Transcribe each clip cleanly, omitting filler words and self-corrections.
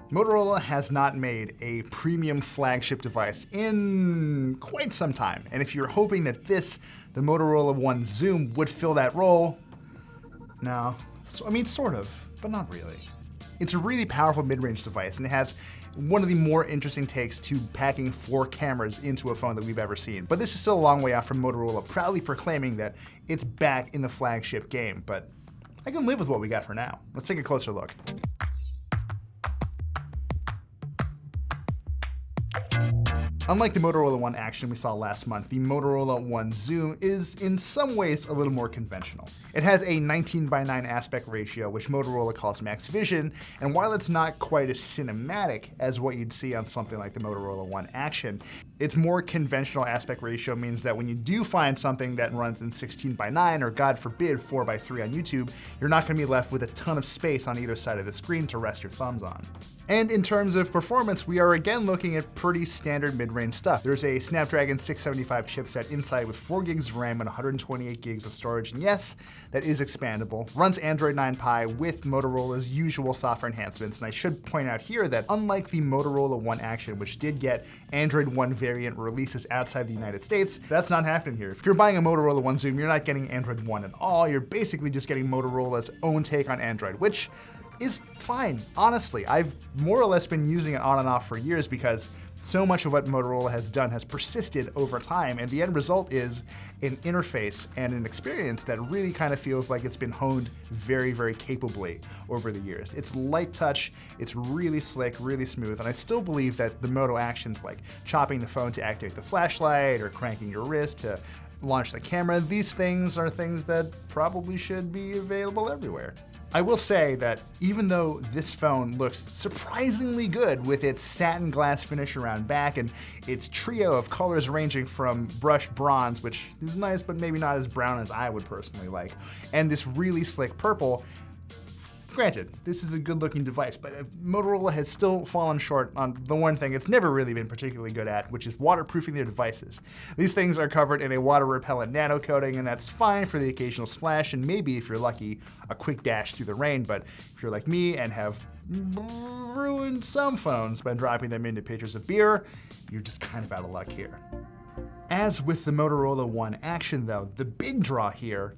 Motorola has not made a premium flagship device in quite some time, and if you're hoping that this, the Motorola One Zoom, would fill that role, no. I mean, sort of, but not really. It's a really powerful mid-range device, and it has one of the more interesting takes to packing 4 cameras into a phone that we've ever seen. But this is still a long way out from Motorola proudly proclaiming that it's back in the flagship game, but I can live with what we got for now. Let's take a closer look. Unlike the Motorola One Action we saw last month, the Motorola One Zoom is in some ways a little more conventional. It has a 19:9 aspect ratio, which Motorola calls max vision, and while it's not quite as cinematic as what you'd see on something like the Motorola One Action, its more conventional aspect ratio means that when you do find something that runs in 16:9 or God forbid 4:3 on YouTube, you're not going to be left with a ton of space on either side of the screen to rest your thumbs on. And in terms of performance, we are again looking at pretty standard mid-range stuff. There's a Snapdragon 675 chipset inside with 4 gigs of RAM and 128 gigs of storage, and yes, that is expandable. Runs Android 9 Pie with Motorola's usual software enhancements, and I should point out here that unlike the Motorola One Action, which did get Android One variant releases outside the United States, that's not happening here. If you're buying a Motorola One Zoom, you're not getting Android One at all. You're basically just getting Motorola's own take on Android, which is fine, honestly. I've more or less been using it on and off for years because so much of what Motorola has done has persisted over time, and the end result is an interface and an experience that really kind of feels like it's been honed very, very capably over the years. It's light touch, it's really slick, really smooth, and I still believe that the Moto actions like chopping the phone to activate the flashlight or cranking your wrist to launch the camera, these things are things that probably should be available everywhere. I will say that even though this phone looks surprisingly good with its satin glass finish around back and its trio of colors ranging from brushed bronze, which is nice but maybe not as brown as I would personally like, and this really slick purple, granted, this is a good-looking device, but Motorola has still fallen short on the one thing it's never really been particularly good at, which is waterproofing their devices. These things are covered in a water-repellent nano coating, and that's fine for the occasional splash, and maybe, if you're lucky, a quick dash through the rain, but if you're like me and have ruined some phones by dropping them into pitchers of beer, you're just kind of out of luck here. As with the Motorola One Action, though, the big draw here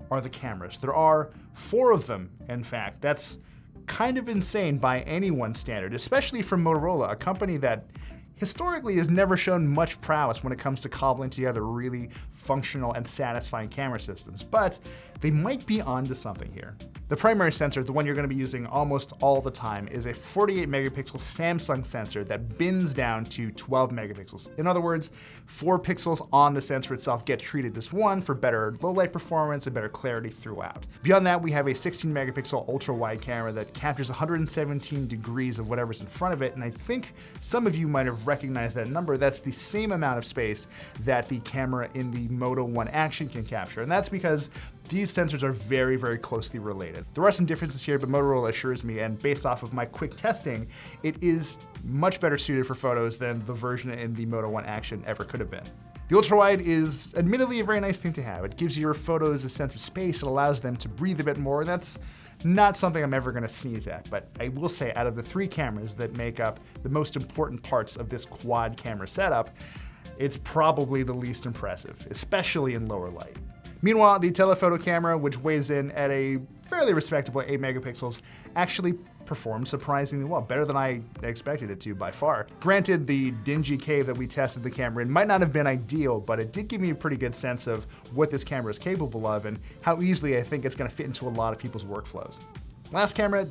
are the cameras. There are 4 of them, in fact. That's kind of insane by anyone's standard, especially from Motorola, a company that historically has never shown much prowess when it comes to cobbling together really functional and satisfying camera systems, but they might be onto something here. The primary sensor, the one you're going to be using almost all the time, is a 48 megapixel Samsung sensor that bins down to 12 megapixels. In other words, 4 pixels on the sensor itself get treated as 1 for better low light performance and better clarity throughout. Beyond that, we have a 16 megapixel ultra wide camera that captures 117 degrees of whatever's in front of it, and I think some of you might have recognized that number. That's the same amount of space that the camera in the Moto One Action can capture, and that's because these sensors are very, very closely related. There are some differences here, but Motorola assures me, and based off of my quick testing, it is much better suited for photos than the version in the Moto One Action ever could have been. The ultra-wide is admittedly a very nice thing to have. It gives your photos a sense of space, it allows them to breathe a bit more, and that's not something I'm ever gonna sneeze at, but I will say out of the 3 cameras that make up the most important parts of this quad camera setup, it's probably the least impressive, especially in lower light. Meanwhile, the telephoto camera, which weighs in at a fairly respectable 8 megapixels, actually performed surprisingly well, better than I expected it to by far. Granted, the dingy cave that we tested the camera in might not have been ideal, but it did give me a pretty good sense of what this camera is capable of and how easily I think it's gonna fit into a lot of people's workflows. Last camera,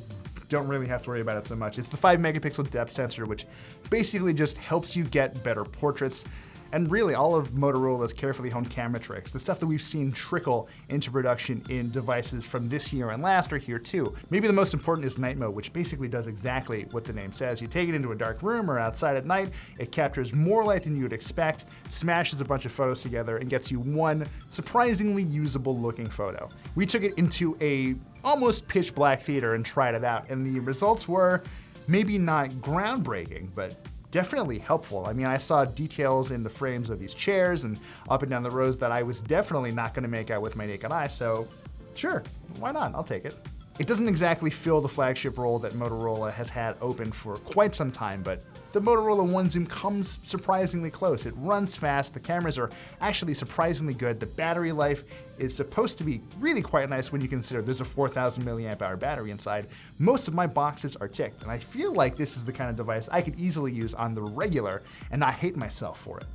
don't really have to worry about it so much. It's the 5 megapixel depth sensor, which basically just helps you get better portraits. And really all of Motorola's carefully honed camera tricks, the stuff that we've seen trickle into production in devices from this year and last are here too. Maybe the most important is night mode, which basically does exactly what the name says. You take it into a dark room or outside at night, it captures more light than you would expect, smashes a bunch of photos together, and gets you one surprisingly usable looking photo. We took it into a almost pitch black theater and tried it out, and the results were maybe not groundbreaking, but definitely helpful. I mean, I saw details in the frames of these chairs and up and down the rows that I was definitely not gonna make out with my naked eye, so sure, why not? I'll take it. It doesn't exactly fill the flagship role that Motorola has had open for quite some time, but the Motorola One Zoom comes surprisingly close. It runs fast, the cameras are actually surprisingly good, the battery life is supposed to be really quite nice when you consider there's a 4,000 milliamp hour battery inside. Most of my boxes are ticked, and I feel like this is the kind of device I could easily use on the regular and not hate myself for it.